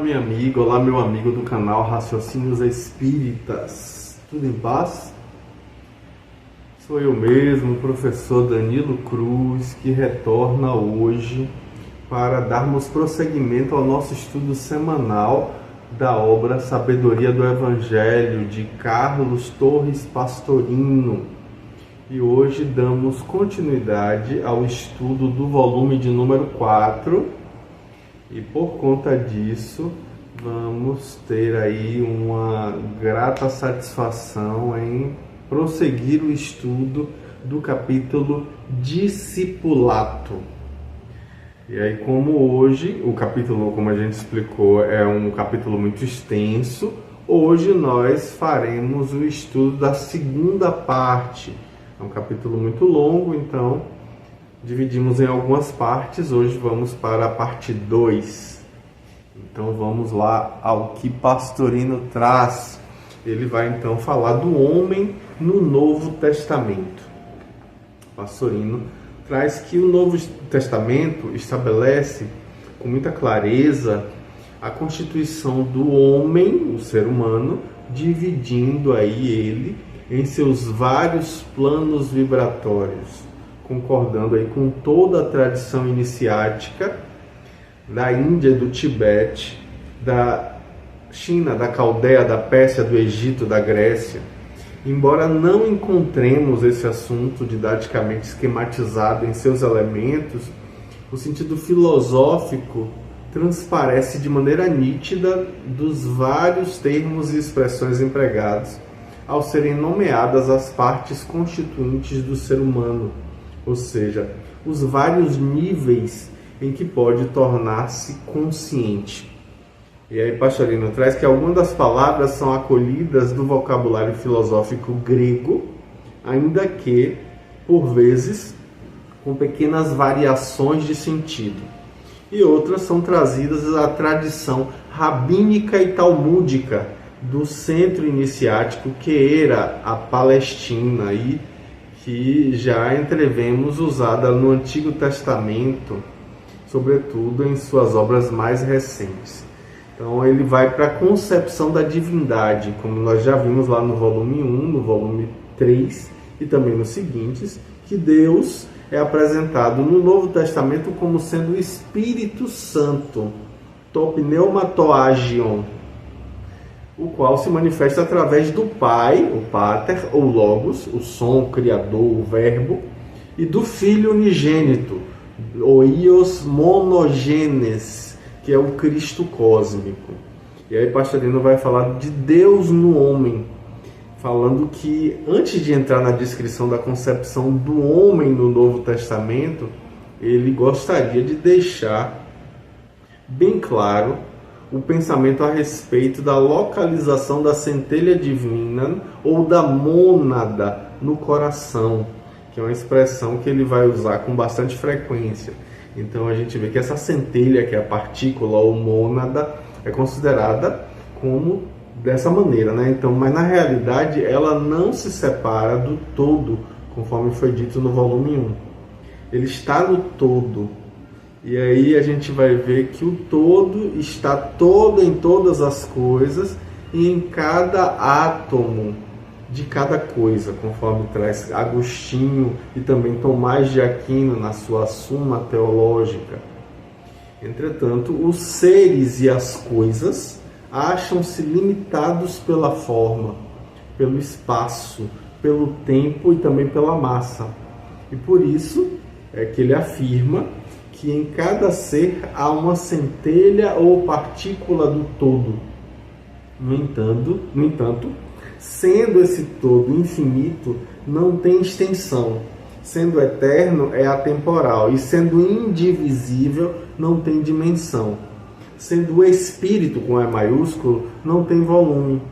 minha amiga, olá meu amigo do canal Raciocínios Espíritas, tudo em paz? Sou eu mesmo, o professor Danilo Cruz, que retorna hoje para darmos prosseguimento ao nosso estudo semanal da obra Sabedoria do Evangelho, de Carlos Torres Pastorino. E hoje damos continuidade ao estudo do volume de número 4, e por conta disso vamos ter aí uma grata satisfação em prosseguir o estudo do capítulo Discipulato. E aí, como hoje o capítulo, como a gente explicou, é um capítulo muito extenso, hoje nós faremos o estudo da segunda parte. É um capítulo muito longo, então dividimos em algumas partes. Hoje vamos para a parte 2. Então vamos lá ao que Pastorino traz. Ele vai então falar do homem no Novo Testamento. Pastorino traz que o Novo Testamento estabelece com muita clareza a constituição do homem, o ser humano, dividindo aí ele em seus vários planos vibratórios, concordando aí com toda a tradição iniciática da Índia e do Tibete, da China, da Caldeia, da Pérsia, do Egito, da Grécia. Embora não encontremos esse assunto didaticamente esquematizado em seus elementos, o sentido filosófico transparece de maneira nítida dos vários termos e expressões empregados ao serem nomeadas as partes constituintes do ser humano, ou seja, os vários níveis em que pode tornar-se consciente. E aí Pastorino traz que algumas das palavras são acolhidas do vocabulário filosófico grego, ainda que, por vezes, com pequenas variações de sentido. E outras são trazidas à tradição rabínica e talmúdica do centro iniciático que era a Palestina, e que já entrevemos usada no Antigo Testamento, sobretudo em suas obras mais recentes. Então ele vai para a concepção da divindade, como nós já vimos lá no volume 1, no volume 3 e também nos seguintes, que Deus é apresentado no Novo Testamento como sendo o Espírito Santo, to pneumatoagion, o qual se manifesta através do Pai, o Pater, ou Logos, o som, o Criador, o Verbo, e do Filho unigênito, o Ios monogenes, que é o Cristo cósmico. E aí Pastorino vai falar de Deus no homem, falando que antes de entrar na descrição da concepção do homem no Novo Testamento, ele gostaria de deixar bem claro o pensamento a respeito da localização da centelha divina ou da mônada no coração, que é uma expressão que ele vai usar com bastante frequência. Então a gente vê que essa centelha, que é a partícula ou mônada, é considerada como dessa maneira, né? Então, mas na realidade ela não se separa do todo, conforme foi dito no volume 1. Ele está no todo. E aí a gente vai ver que o todo está todo em todas as coisas e em cada átomo de cada coisa, conforme traz Agostinho e também Tomás de Aquino na sua Suma Teológica. Entretanto, os seres e as coisas acham-se limitados pela forma, pelo espaço, pelo tempo e também pela massa. E por isso é que ele afirma que em cada ser há uma centelha ou partícula do todo. No entanto, sendo esse todo infinito, não tem extensão. Sendo eterno, é atemporal. E sendo indivisível, não tem dimensão. Sendo o espírito, com E maiúsculo, não tem volume.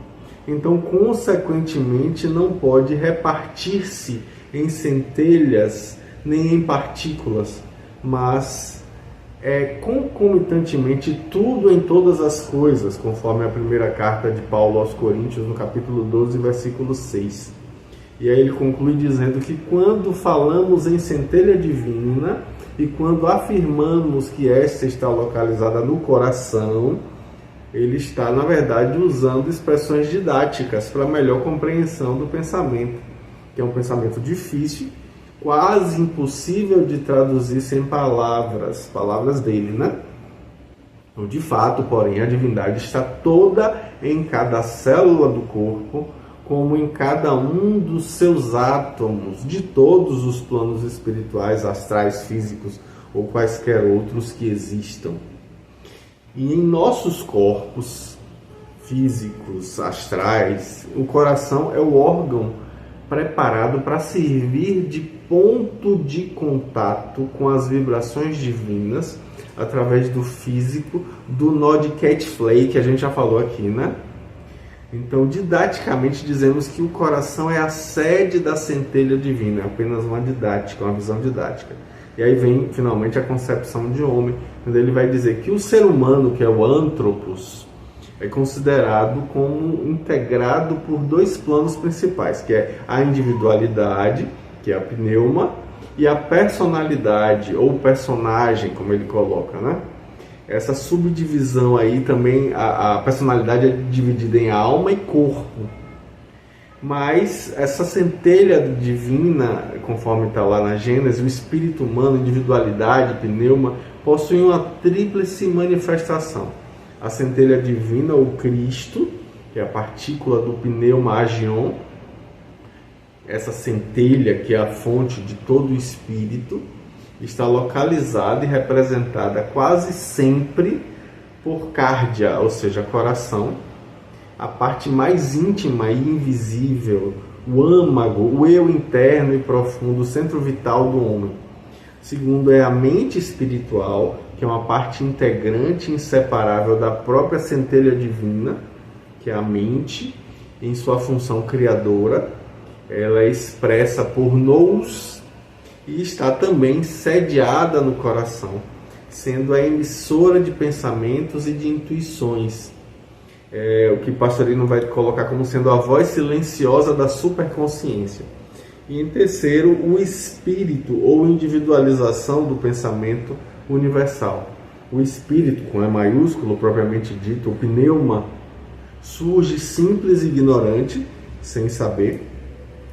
Então, consequentemente, não pode repartir-se em centelhas nem em partículas, mas é concomitantemente tudo em todas as coisas, conforme a primeira carta de Paulo aos Coríntios, no capítulo 12, versículo 6. E aí ele conclui dizendo que quando falamos em centelha divina e quando afirmamos que esta está localizada no coração, ele está, na verdade, usando expressões didáticas para melhor compreensão do pensamento, que é um pensamento difícil, quase impossível de traduzir sem palavras dele, né? Então, de fato, porém, a divindade está toda em cada célula do corpo, como em cada um dos seus átomos, de todos os planos espirituais, astrais, físicos ou quaisquer outros que existam. E em nossos corpos físicos, astrais, o coração é o órgão preparado para servir de ponto de contato com as vibrações divinas através do físico, do nó de Cat-Flay, que a gente já falou aqui, né? Então, didaticamente, dizemos que o coração é a sede da centelha divina, é apenas uma didática, uma visão didática. E aí vem, finalmente, a concepção de homem, quando ele vai dizer que o ser humano, que é o anthropos, é considerado como integrado por dois planos principais, que é a individualidade, que é a pneuma, e a personalidade, ou personagem, como ele coloca, né? Essa subdivisão aí também, a personalidade é dividida em alma e corpo. Mas essa centelha divina, conforme está lá na Gênesis, o espírito humano, individualidade, pneuma, possuem uma tríplice manifestação. A centelha divina, ou Cristo, que é a partícula do pneuma agion, essa centelha que é a fonte de todo o espírito, está localizada e representada quase sempre por cárdia, ou seja, coração, a parte mais íntima e invisível, o âmago, o eu interno e profundo, o centro vital do homem. Segundo é a mente espiritual, que é uma parte integrante e inseparável da própria centelha divina, que é a mente, em sua função criadora. Ela é expressa por nous e está também sediada no coração, sendo a emissora de pensamentos e de intuições. O que Pastorino vai colocar como sendo a voz silenciosa da superconsciência. E em terceiro, o espírito ou individualização do pensamento universal. O espírito, com E maiúsculo, propriamente dito, o pneuma, surge simples e ignorante, sem saber,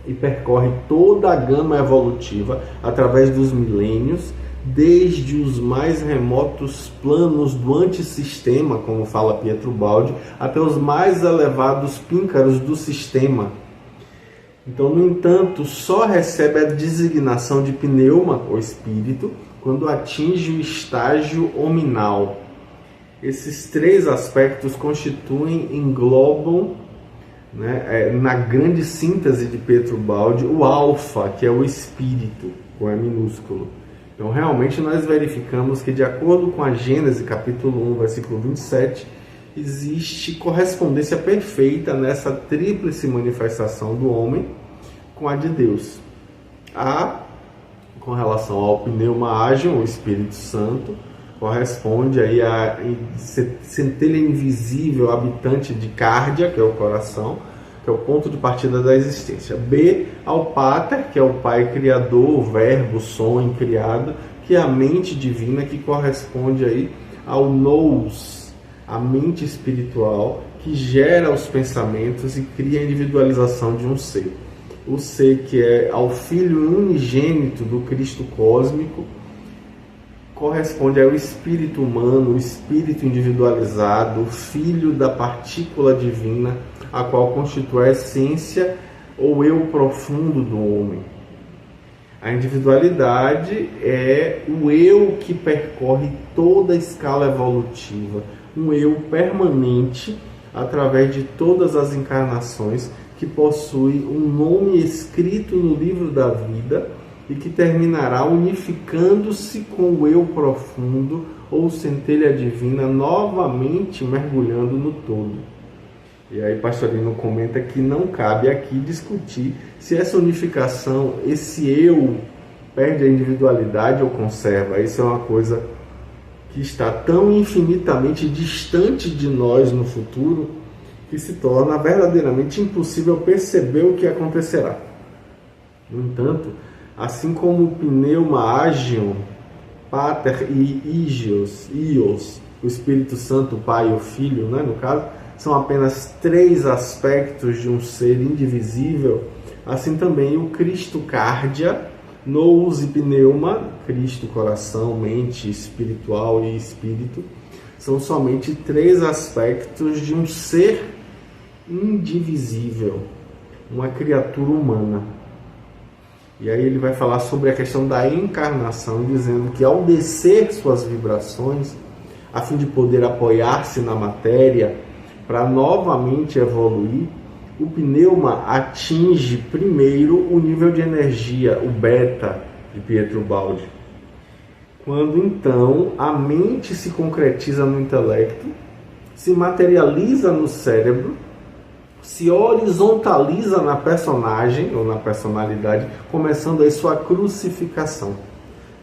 e percorre toda a gama evolutiva através dos milênios, desde os mais remotos planos do antissistema, como fala Pietro Baldi, até os mais elevados píncaros do sistema. Então, no entanto, só recebe a designação de pneuma, ou espírito, quando atinge o estágio hominal. Esses três aspectos englobam, né, na grande síntese de Pietro Baldi, o alfa, que é o espírito, com E minúsculo. Então, realmente, nós verificamos que, de acordo com a Gênesis, capítulo 1, versículo 27, existe correspondência perfeita nessa tríplice manifestação do homem com a de Deus. A, com relação ao pneuma agion, o Espírito Santo, corresponde aí à centelha invisível habitante de cárdia, que é o coração, que é o ponto de partida da existência. B, ao Pater, que é o Pai Criador, o Verbo, o Som criado, que é a mente divina, que corresponde aí ao Nous, a mente espiritual, que gera os pensamentos e cria a individualização de um ser. O ser, que é ao Filho unigênito do Cristo cósmico, corresponde ao espírito humano, o espírito individualizado, o filho da partícula divina, a qual constitui a essência ou eu profundo do homem. A individualidade é o eu que percorre toda a escala evolutiva, um eu permanente através de todas as encarnações, que possui um nome escrito no livro da vida e que terminará unificando-se com o eu profundo ou centelha divina, novamente mergulhando no todo. E aí Pastorino comenta que não cabe aqui discutir se essa unificação, esse eu, perde a individualidade ou conserva. Isso é uma coisa que está tão infinitamente distante de nós no futuro, que se torna verdadeiramente impossível perceber o que acontecerá. No entanto, assim como o pneuma agion, pater e ios, o Espírito Santo, o Pai e o Filho, né, no caso, são apenas três aspectos de um ser indivisível, assim também o Cristo Cárdia, nous e pneuma, Cristo, coração, mente, espiritual e espírito, são somente três aspectos de um ser indivisível, uma criatura humana. E aí ele vai falar sobre a questão da encarnação, dizendo que ao descer suas vibrações, a fim de poder apoiar-se na matéria, para novamente evoluir, o pneuma atinge primeiro o nível de energia, o beta, de Pietro Baldi. Quando então a mente se concretiza no intelecto, se materializa no cérebro, se horizontaliza na personagem ou na personalidade, começando aí sua crucificação.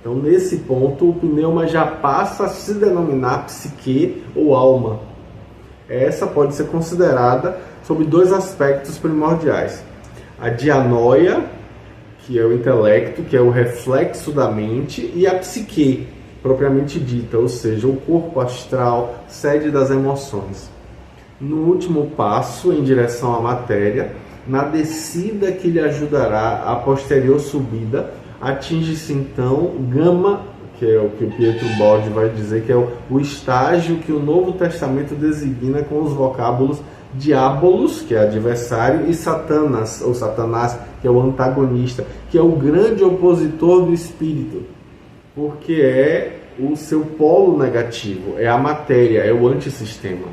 Então, nesse ponto, o pneuma já passa a se denominar psique ou alma. Essa pode ser considerada sob dois aspectos primordiais. A dianoia, que é o intelecto, que é o reflexo da mente, e a psique, propriamente dita, ou seja, o corpo astral, sede das emoções. No último passo, em direção à matéria, na descida que lhe ajudará a posterior subida, atinge-se então gama, que é o que o Pietro Baldi vai dizer, que é o estágio que o Novo Testamento designa com os vocábulos diabolos, que é adversário, e satanas, ou satanás, que é o antagonista, que é o grande opositor do espírito, porque é o seu polo negativo, é a matéria, é o antissistema.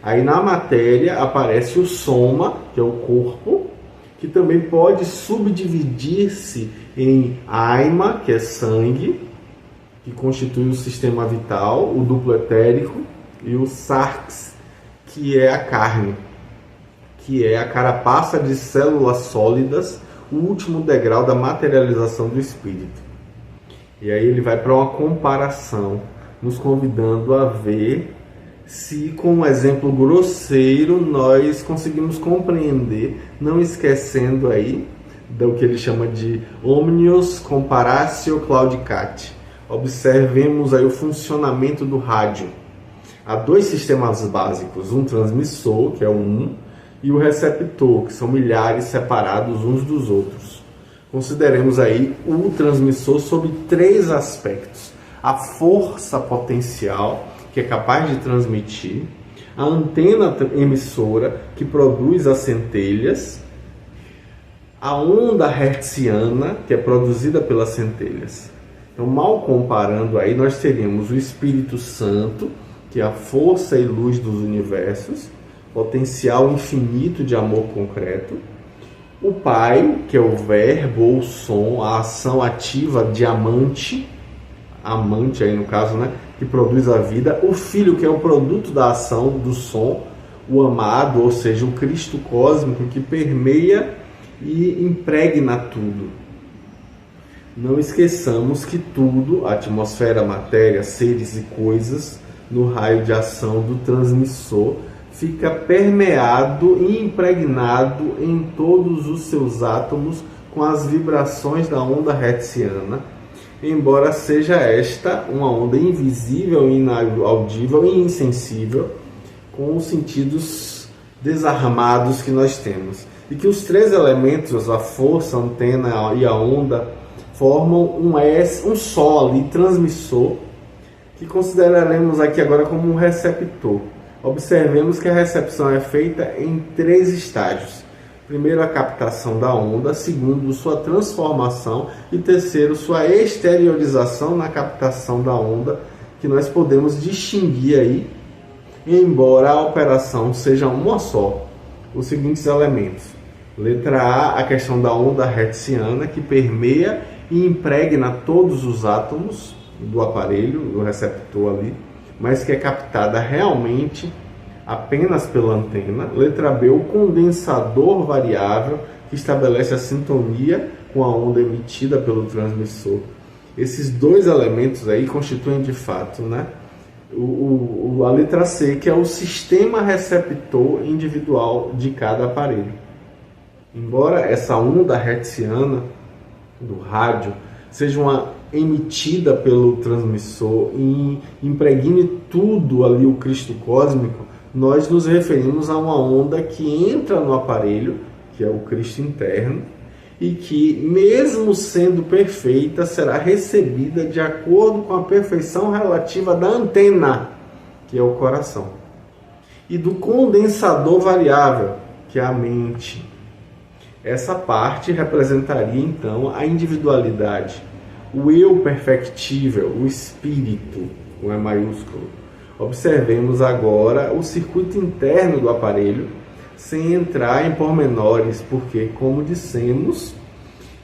Aí na matéria aparece o soma, que é o corpo, que também pode subdividir-se em aima, que é sangue, que constitui o sistema vital, o duplo etérico, e o sarx, que é a carne, que é a carapaça de células sólidas, o último degrau da materialização do espírito. E aí ele vai para uma comparação, nos convidando a ver se com um exemplo grosseiro nós conseguimos compreender, não esquecendo aí do que ele chama de omnius comparatio claudicate. Observemos aí o funcionamento do rádio. Há dois sistemas básicos, um transmissor, que é o 1, e o receptor, que são milhares separados uns dos outros. Consideremos aí o transmissor sob três aspectos: a força potencial, que é capaz de transmitir, a antena emissora, que produz as centelhas, a onda hertziana, que é produzida pelas centelhas. Então, mal comparando aí, nós teríamos o Espírito Santo, que é a força e luz dos universos, potencial infinito de amor concreto, o Pai, que é o verbo ou som, a ação ativa diamante, amante aí no caso, né, que produz a vida, o Filho, que é o produto da ação do som, o amado, ou seja, o Cristo cósmico que permeia e impregna tudo. Não esqueçamos que tudo, atmosfera, matéria, seres e coisas, no raio de ação do transmissor, fica permeado e impregnado em todos os seus átomos com as vibrações da onda hertziana, embora seja esta uma onda invisível, inaudível e insensível, com os sentidos desarmados que nós temos. E que os três elementos, a força, a antena e a onda, formam um só ali, transmissor, que consideraremos aqui agora como um receptor. Observemos que a recepção é feita em três estágios. Primeiro, a captação da onda. Segundo, sua transformação. E terceiro, sua exteriorização na captação da onda, que nós podemos distinguir aí, embora a operação seja uma só. Os seguintes elementos. Letra A, a questão da onda hertziana, que permeia e impregna todos os átomos do aparelho, do receptor ali, mas que é captada realmente apenas pela antena. Letra B, o condensador variável, que estabelece a sintonia com a onda emitida pelo transmissor. Esses dois elementos aí constituem de fato, né, a letra C, que é o sistema receptor individual de cada aparelho. Embora essa onda hertziana do rádio seja uma emitida pelo transmissor e impregne tudo ali o Cristo cósmico, nós nos referimos a uma onda que entra no aparelho, que é o Cristo interno, e que, mesmo sendo perfeita, será recebida de acordo com a perfeição relativa da antena, que é o coração, e do condensador variável, que é a mente. Essa parte representaria, então, a individualidade, o eu perfectível, o espírito, com E maiúsculo. Observemos agora o circuito interno do aparelho, sem entrar em pormenores, porque, como dissemos,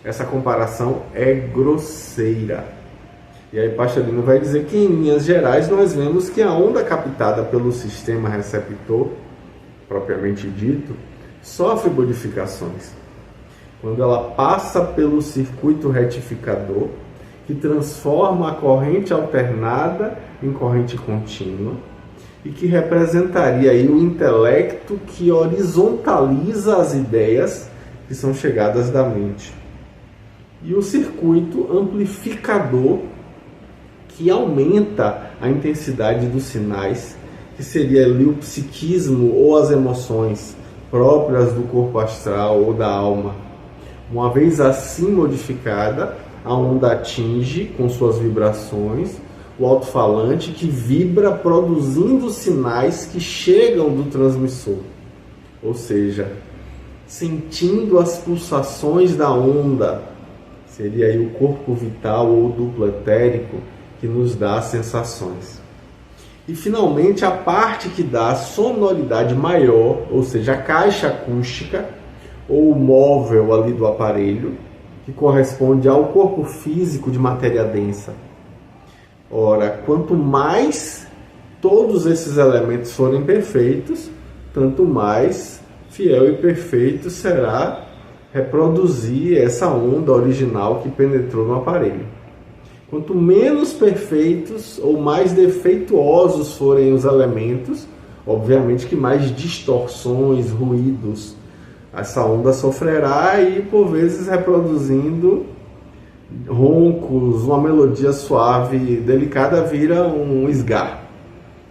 essa comparação é grosseira. E aí Pastorino vai dizer que, em linhas gerais, nós vemos que a onda captada pelo sistema receptor, propriamente dito, sofre modificações. Quando ela passa pelo circuito retificador, que transforma a corrente alternada em corrente contínua, e que representaria aí o intelecto que horizontaliza as ideias que são chegadas da mente. E o circuito amplificador, que aumenta a intensidade dos sinais, que seria ali o psiquismo ou as emoções próprias do corpo astral ou da alma. Uma vez assim modificada, a onda atinge, com suas vibrações, o alto-falante que vibra produzindo sinais que chegam do transmissor. Ou seja, sentindo as pulsações da onda, seria aí o corpo vital ou duplo etérico que nos dá as sensações. E finalmente a parte que dá a sonoridade maior, ou seja, a caixa acústica ou o móvel ali do aparelho, que corresponde ao corpo físico de matéria densa. Ora, quanto mais todos esses elementos forem perfeitos, tanto mais fiel e perfeito será reproduzir essa onda original que penetrou no aparelho. Quanto menos perfeitos ou mais defeituosos forem os elementos, obviamente que mais distorções, ruídos essa onda sofrerá, e por vezes reproduzindo roncos, uma melodia suave, delicada, vira um esgar.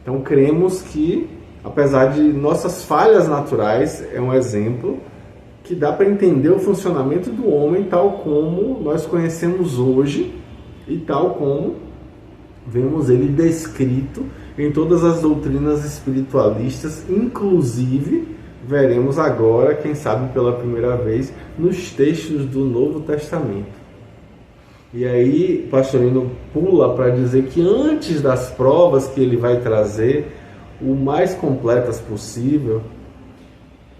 Então cremos que, apesar de nossas falhas naturais, é um exemplo que dá para entender o funcionamento do homem tal como nós conhecemos hoje e tal como vemos ele descrito em todas as doutrinas espiritualistas, inclusive veremos agora, quem sabe pela primeira vez, nos textos do Novo Testamento. E aí Pastorino pula para dizer que antes das provas que ele vai trazer, o mais completas possível,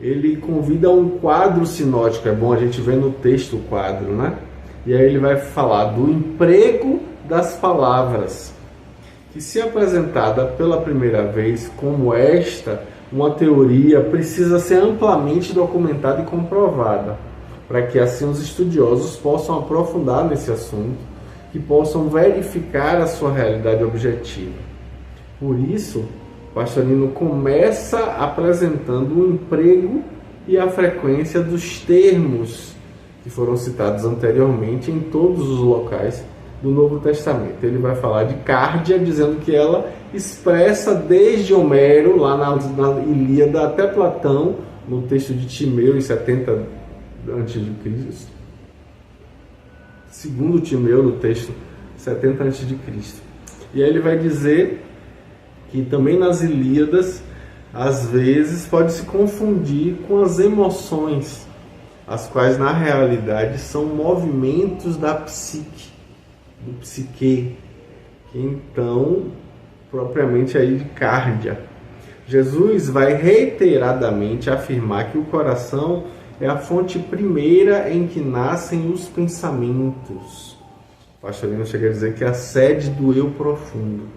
ele convida um quadro sinótico. É bom a gente ver no texto o quadro, né? E aí ele vai falar do emprego das palavras, que, se apresentada pela primeira vez como uma teoria, precisa ser amplamente documentada e comprovada, para que assim os estudiosos possam aprofundar nesse assunto e possam verificar a sua realidade objetiva. Por isso, Pastorino começa apresentando o emprego e a frequência dos termos que foram citados anteriormente em todos os locais do Novo Testamento. Ele vai falar de Cárdia, dizendo que ela expressa desde Homero, lá na Ilíada, até Platão, no texto de Timeu, em 70 a.C., segundo Timeu, no texto 70 a.C. E aí ele vai dizer que também nas Ilíadas, às vezes, pode se confundir com as emoções, as quais na realidade são movimentos da psique, do psique, que então propriamente aí de Cárdia. Jesus vai reiteradamente afirmar que o coração é a fonte primeira em que nascem os pensamentos. O Pastorino chega a dizer que é a sede do eu profundo.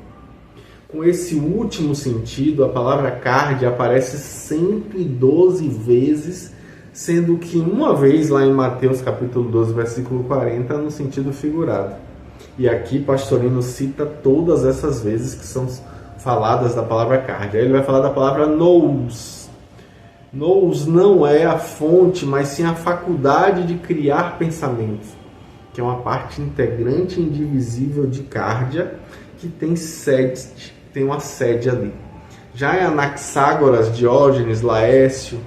Com esse último sentido, a palavra Cárdia aparece 112 vezes, sendo que uma vez lá em Mateus capítulo 12, versículo 40, no sentido figurado. E aqui Pastorino cita todas essas vezes que são faladas da palavra Cárdia. Aí ele vai falar da palavra nous. Nous não é a fonte, mas sim a faculdade de criar pensamentos, que é uma parte integrante e indivisível de Cárdia, que tem uma sede ali. Já em Anaxágoras, Diógenes, Laércio,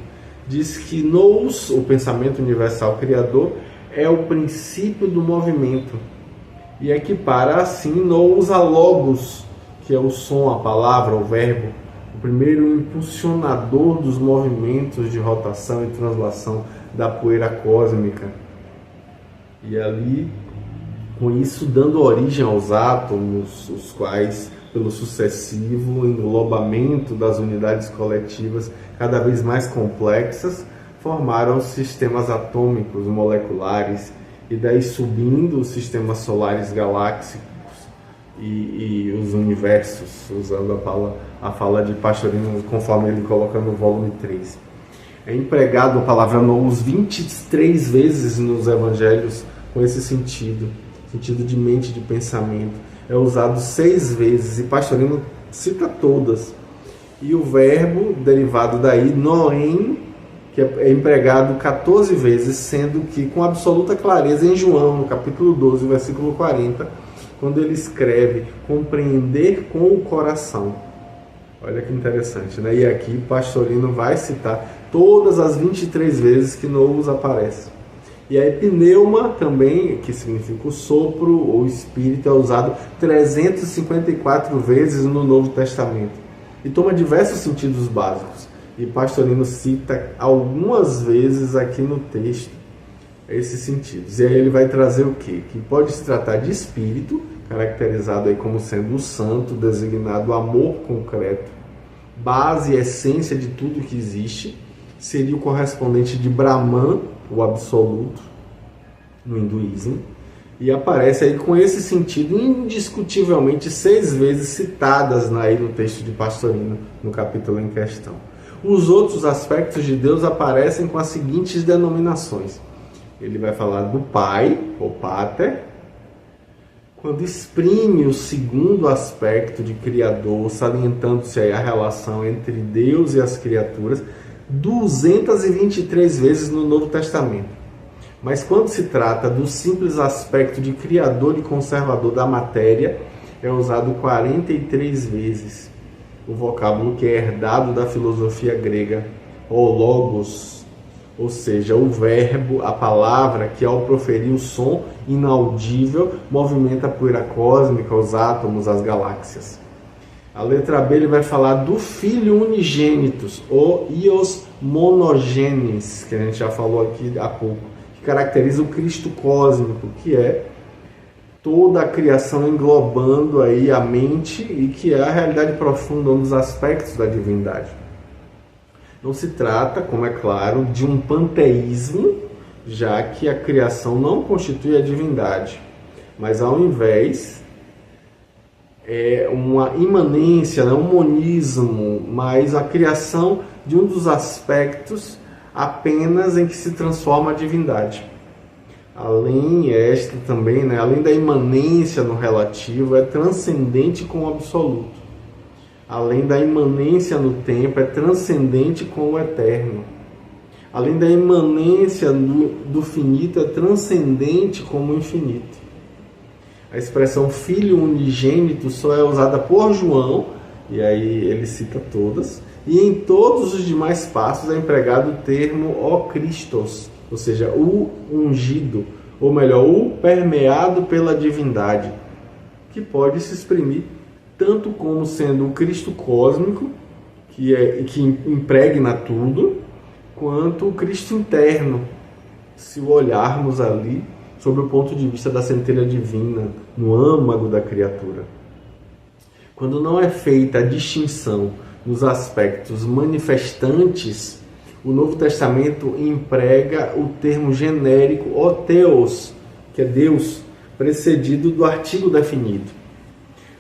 diz que nous, o pensamento universal criador, é o princípio do movimento. E equipara assim nous a logos, que é o som, a palavra, o verbo, o primeiro impulsionador dos movimentos de rotação e translação da poeira cósmica. E ali, com isso, dando origem aos átomos, os quais, pelo sucessivo englobamento das unidades coletivas cada vez mais complexas, formaram sistemas atômicos, moleculares, e daí subindo os sistemas solares galácticos e os universos, usando a fala de Pastorino, conforme ele coloca no volume 3. É empregado a palavra nous 23 vezes nos evangelhos com esse sentido de mente, de pensamento. É usado 6 vezes e Pastorino cita todas. E o verbo derivado daí, noem, que é empregado 14 vezes, sendo que com absoluta clareza em João, no capítulo 12, versículo 40, quando ele escreve compreender com o coração. Olha que interessante, né? E aqui Pastorino vai citar todas as 23 vezes que nous aparece. E a pneuma também, que significa o sopro ou espírito, é usado 354 vezes no Novo Testamento. E toma diversos sentidos básicos. E Pastorino cita algumas vezes aqui no texto esses sentidos. E aí ele vai trazer o quê? Que pode se tratar de espírito, caracterizado aí como sendo o santo, designado amor concreto, base e essência de tudo que existe. Seria o correspondente de Brahman, o absoluto, no hinduísmo. E aparece aí com esse sentido indiscutivelmente 6 vezes citadas aí no texto de Pastorino, no capítulo em questão. Os outros aspectos de Deus aparecem com as seguintes denominações. Ele vai falar do Pai, ou Pater, quando exprime o segundo aspecto de Criador, salientando-se aí a relação entre Deus e as criaturas, 223 vezes no Novo Testamento. Mas quando se trata do simples aspecto de Criador e conservador da matéria, é usado 43 vezes. O vocábulo que é herdado da filosofia grega, o logos, ou seja, o verbo, a palavra que ao proferir o som inaudível movimenta a poeira cósmica, os átomos, as galáxias. A letra B ele vai falar do Filho unigênitos, ou ios monogenes, que a gente já falou aqui há pouco, que caracteriza o Cristo cósmico, que é toda a criação englobando aí a mente e que é a realidade profunda, um dos aspectos da divindade. Não se trata, como é claro, de um panteísmo, já que a criação não constitui a divindade, mas ao invés é uma imanência, um monismo, mas a criação de um dos aspectos apenas em que se transforma a divindade. Além esta também, né, além da imanência no relativo, é transcendente com o absoluto. Além da imanência no tempo, é transcendente com o eterno. Além da imanência do finito, é transcendente como o infinito. A expressão Filho unigênito só é usada por João, e aí ele cita todas, e em todos os demais passos é empregado o termo o Christos, ou seja, o ungido, ou melhor, o permeado pela divindade, que pode se exprimir tanto como sendo o Cristo cósmico, que impregna tudo, quanto o Cristo interno, se o olharmos ali sob o ponto de vista da centelha divina, no âmago da criatura. Quando não é feita a distinção nos aspectos manifestantes, o Novo Testamento emprega o termo genérico o Theos, que é Deus, precedido do artigo definido.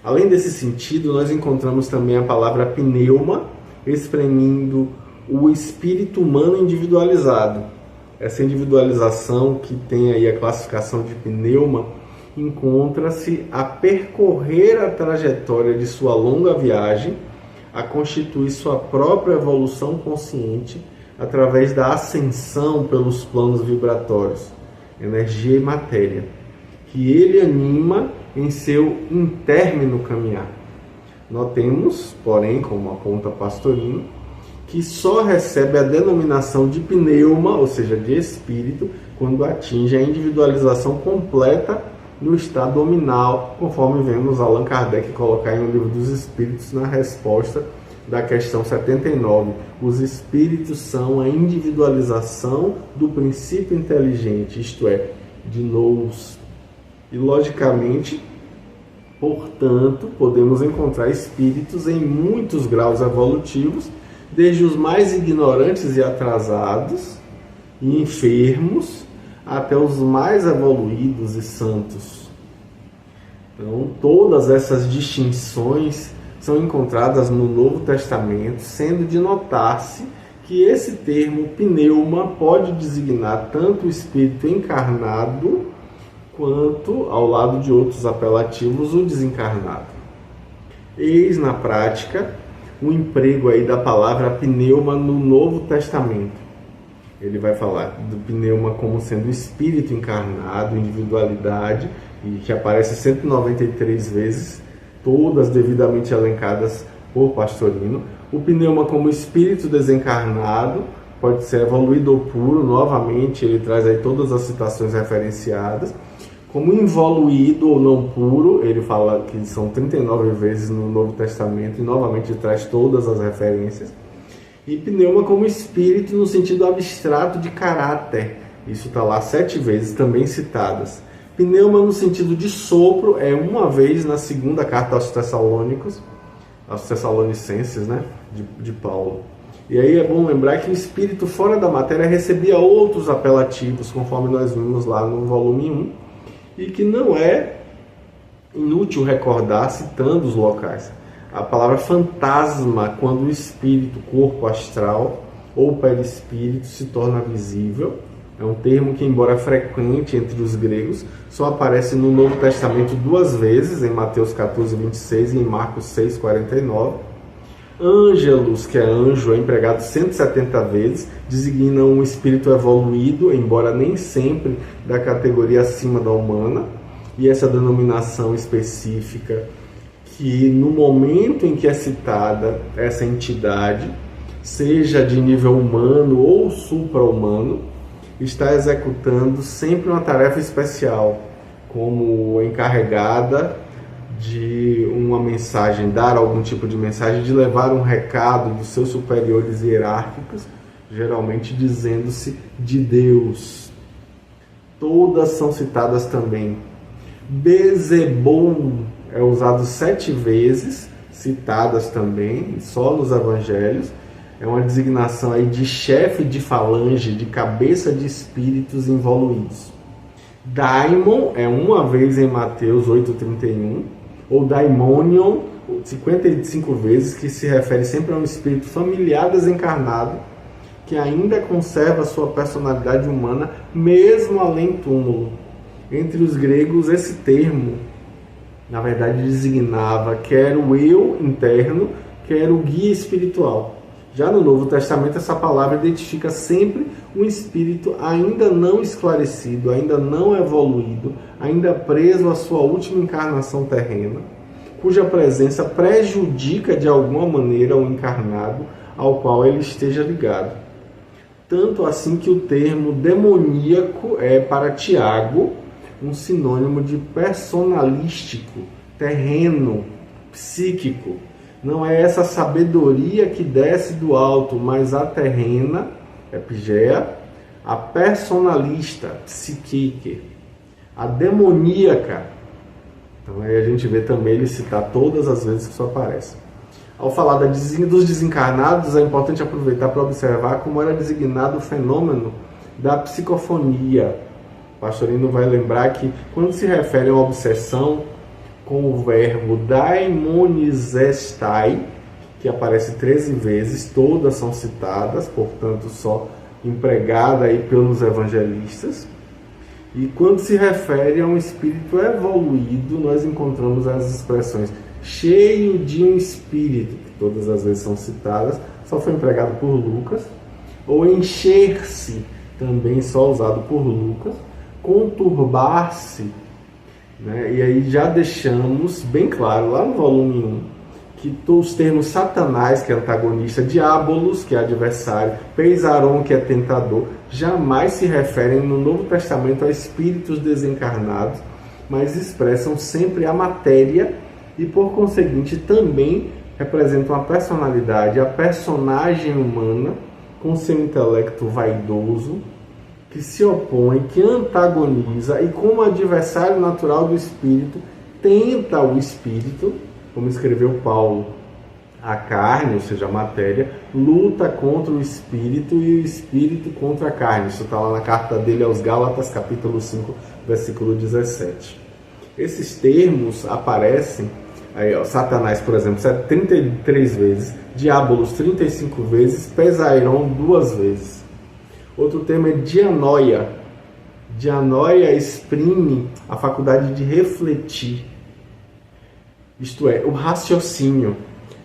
Além desse sentido, nós encontramos também a palavra pneuma, exprimindo o espírito humano individualizado. Essa individualização, que tem aí a classificação de pneuma, encontra-se a percorrer a trajetória de sua longa viagem, a constituir sua própria evolução consciente através da ascensão pelos planos vibratórios, energia e matéria. que ele anima em seu intérmino caminhar. Notemos, porém, como aponta Pastorino, que só recebe a denominação de pneuma, ou seja, de espírito, quando atinge a individualização completa no estado nominal, conforme vemos Allan Kardec colocar em O Livro dos Espíritos na resposta da questão 79. Os espíritos são a individualização do princípio inteligente, isto é, de nous. E, logicamente, portanto, podemos encontrar espíritos em muitos graus evolutivos, desde os mais ignorantes e atrasados e enfermos, até os mais evoluídos e santos. Então, todas essas distinções são encontradas no Novo Testamento, sendo de notar-se que esse termo pneuma pode designar tanto o espírito encarnado, quanto, ao lado de outros apelativos, o desencarnado. Eis, na prática, o emprego aí da palavra pneuma no Novo Testamento. Ele vai falar do pneuma como sendo espírito encarnado, individualidade, e que aparece 193 vezes, todas devidamente elencadas por Pastorino. O pneuma como espírito desencarnado, pode ser evoluído ou puro, novamente ele traz aí todas as citações referenciadas. Como involuído ou não puro, ele fala que são 39 vezes no Novo Testamento, e novamente traz todas as referências. E pneuma como espírito no sentido abstrato de caráter, isso está lá 7 vezes também citadas. Pneuma no sentido de sopro é uma vez na segunda carta aos Tessalonicenses, né, de Paulo. E aí é bom lembrar que o espírito fora da matéria recebia outros apelativos, conforme nós vimos lá no volume 1, e que não é inútil recordar citando os locais. A palavra fantasma, quando o espírito, corpo astral ou perispírito se torna visível, é um termo que, embora frequente entre os gregos, só aparece no Novo Testamento 2 vezes, em Mateus 14:26 e em Marcos 6:49. Ângelos, que é anjo, é empregado 170 vezes, designam um espírito evoluído, embora nem sempre da categoria acima da humana, e essa denominação específica, que no momento em que é citada essa entidade, seja de nível humano ou supra-humano, está executando sempre uma tarefa especial, como encarregada de uma mensagem, dar algum tipo de mensagem, de levar um recado dos seus superiores hierárquicos, geralmente dizendo-se de Deus. Todas são citadas também. Bezebon é usado 7 vezes, citadas também, só nos evangelhos. É uma designação aí de chefe de falange, de cabeça de espíritos involuídos. Daimon é uma vez em Mateus 8:31, ou daimonion, 55 vezes, que se refere sempre a um espírito familiar desencarnado, que ainda conserva sua personalidade humana, mesmo além túmulo. Entre os gregos, esse termo, na verdade, designava quer o eu interno, quer o guia espiritual. Já no Novo Testamento, essa palavra identifica sempre um espírito ainda não esclarecido, ainda não evoluído, ainda preso à sua última encarnação terrena, cuja presença prejudica de alguma maneira o encarnado ao qual ele esteja ligado. Tanto assim que o termo demoníaco é, para Tiago, um sinônimo de personalístico, terreno, psíquico. Não é essa sabedoria que desce do alto, mas a terrena, epigéia, a personalista, psiquique, a demoníaca. Então aí a gente vê também ele citar todas as vezes que isso aparece. Ao falar dos desencarnados, é importante aproveitar para observar como era designado o fenômeno da psicofonia. O Pastorino vai lembrar que quando se refere a uma obsessão, com o verbo daimonizestai, que aparece 13 vezes, todas são citadas, portanto só empregada aí pelos evangelistas. E quando se refere a um espírito evoluído, nós encontramos as expressões cheio de um espírito, que todas as vezes são citadas, só foi empregado por Lucas, ou encher-se, também só usado por Lucas, conturbar-se, né? E aí já deixamos bem claro lá no volume 1 que os termos Satanás, que é antagonista, Diabolos, que é adversário, Peisaron, que é tentador, jamais se referem no Novo Testamento a espíritos desencarnados, mas expressam sempre a matéria e, por conseguinte, também representam a personalidade, a personagem humana com seu intelecto vaidoso, que se opõe, que antagoniza e, como adversário natural do espírito, tenta o espírito, como escreveu Paulo, a carne, ou seja, a matéria, luta contra o espírito e o espírito contra a carne. Isso está lá na carta dele aos Gálatas, capítulo 5, versículo 17. Esses termos aparecem, aí, ó, Satanás, por exemplo, 33 vezes, Diabolos 35 vezes, Pesairon 2 vezes. Outro termo é dianoia. Dianoia exprime a faculdade de refletir. Isto é, o raciocínio,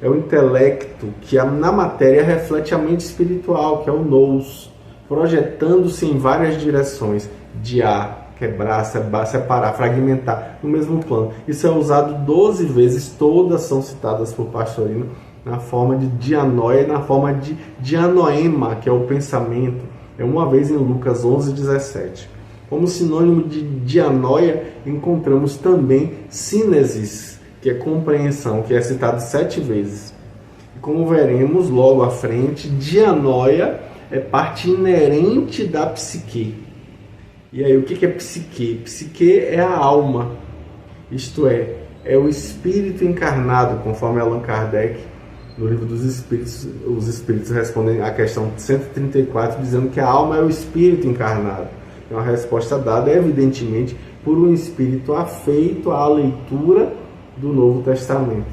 é o intelecto que na matéria reflete a mente espiritual, que é o nous, projetando-se em várias direções, diar, quebrar, separar, fragmentar, no mesmo plano. Isso é usado 12 vezes, todas são citadas por Pastorino na forma de dianoia e na forma de dianoema, que é o pensamento. É uma vez em Lucas 11:17. Como sinônimo de dianoia, encontramos também sínesis, que é compreensão, que é citado 7 vezes. E como veremos logo à frente, dianoia é parte inerente da psique. E aí, o que é psique? Psique é a alma, isto é o espírito encarnado, conforme Allan Kardec, no livro dos Espíritos, os Espíritos respondem à questão 134, dizendo que a alma é o espírito encarnado. É uma resposta dada, evidentemente, por um espírito afeito à leitura do Novo Testamento.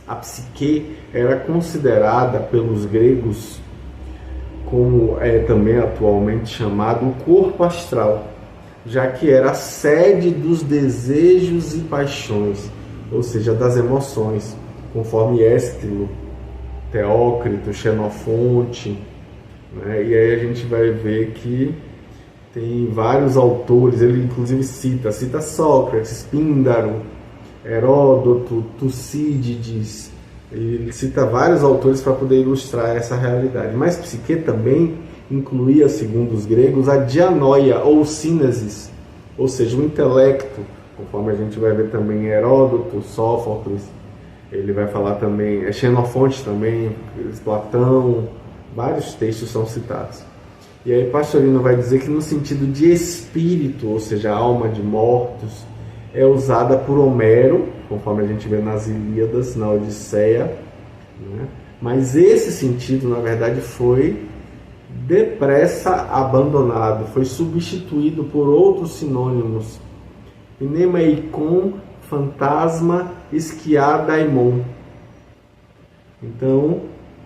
A psique era considerada pelos gregos, como é também atualmente chamado, o corpo astral, já que era a sede dos desejos e paixões, ou seja, das emoções, conforme Ésquilo, Teócrito, Xenofonte, né? E aí a gente vai ver que tem vários autores, ele inclusive cita Sócrates, Píndaro, Heródoto, Tucídides, ele cita vários autores para poder ilustrar essa realidade. Mas psique também incluía, segundo os gregos, a dianoia ou sínesis, ou seja, o intelecto, conforme a gente vai ver também Heródoto, Sófocles, ele vai falar também, Xenofonte também, Platão, vários textos são citados. E aí Pastorino vai dizer que no sentido de espírito, ou seja, alma de mortos, é usada por Homero, conforme a gente vê nas Ilíadas, na Odisseia, né? Mas esse sentido, na verdade, foi depressa abandonado, foi substituído por outros sinônimos. Pneumikon, fantasma, esquiadaimon. Então,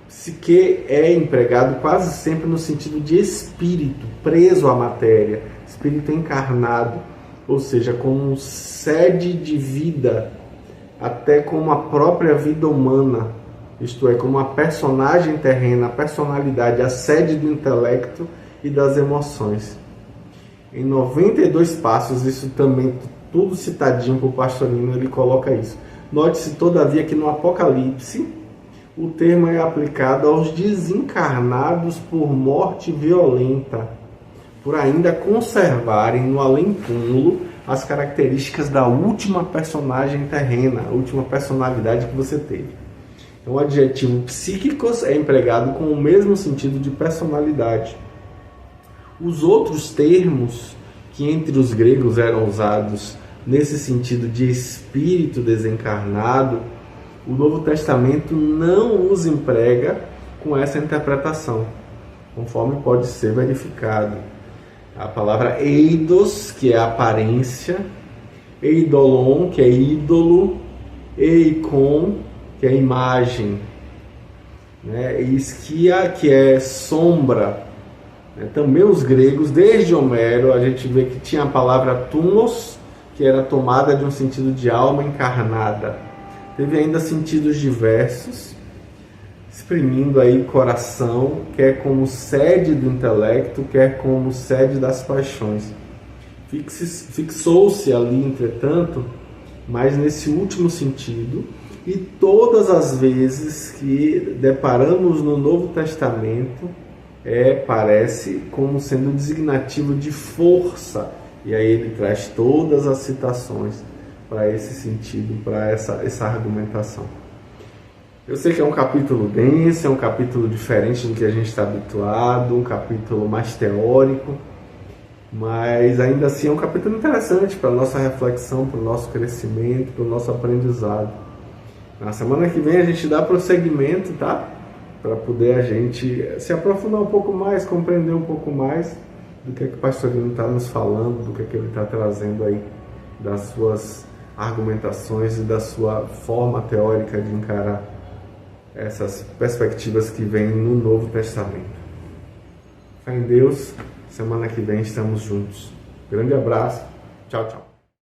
psique é empregado quase sempre no sentido de espírito, preso à matéria, espírito encarnado, ou seja, como sede de vida, até como a própria vida humana, isto é, como a personagem terrena, a personalidade, a sede do intelecto e das emoções. Em 92 passos, isso também, tudo citadinho por Pastorino, ele coloca isso. Note-se, todavia, que no Apocalipse, o termo é aplicado aos desencarnados por morte violenta, por ainda conservarem no além-túmulo as características da última personagem terrena, a última personalidade que você teve. Então, o adjetivo psíquicos é empregado com o mesmo sentido de personalidade. Os outros termos que entre os gregos eram usados nesse sentido de espírito desencarnado, o Novo Testamento não os emprega com essa interpretação, conforme pode ser verificado. A palavra eidos, que é aparência, eidolon, que é ídolo, eikon, que é imagem, né? E esquia, que é sombra. Também os gregos, desde Homero, a gente vê que tinha a palavra thumos, que era tomada de um sentido de alma encarnada. Teve ainda sentidos diversos, exprimindo aí coração, quer como sede do intelecto, quer como sede das paixões. fixou-se ali, entretanto, mas nesse último sentido, e todas as vezes que deparamos no Novo Testamento, parece como sendo um designativo de força, e aí ele traz todas as citações para esse sentido, para essa argumentação. Eu sei que é um capítulo denso, é um capítulo diferente do que a gente está habituado, um capítulo mais teórico, mas ainda assim é um capítulo interessante para a nossa reflexão, para o nosso crescimento, para o nosso aprendizado. Na semana que vem a gente dá prosseguimento, tá? Para poder a gente se aprofundar um pouco mais, compreender um pouco mais do que o pastor Lino está nos falando, do que ele está trazendo aí, das suas argumentações e da sua forma teórica de encarar essas perspectivas que vêm no Novo Testamento. Fé em Deus, semana que vem estamos juntos. Grande abraço, tchau, tchau.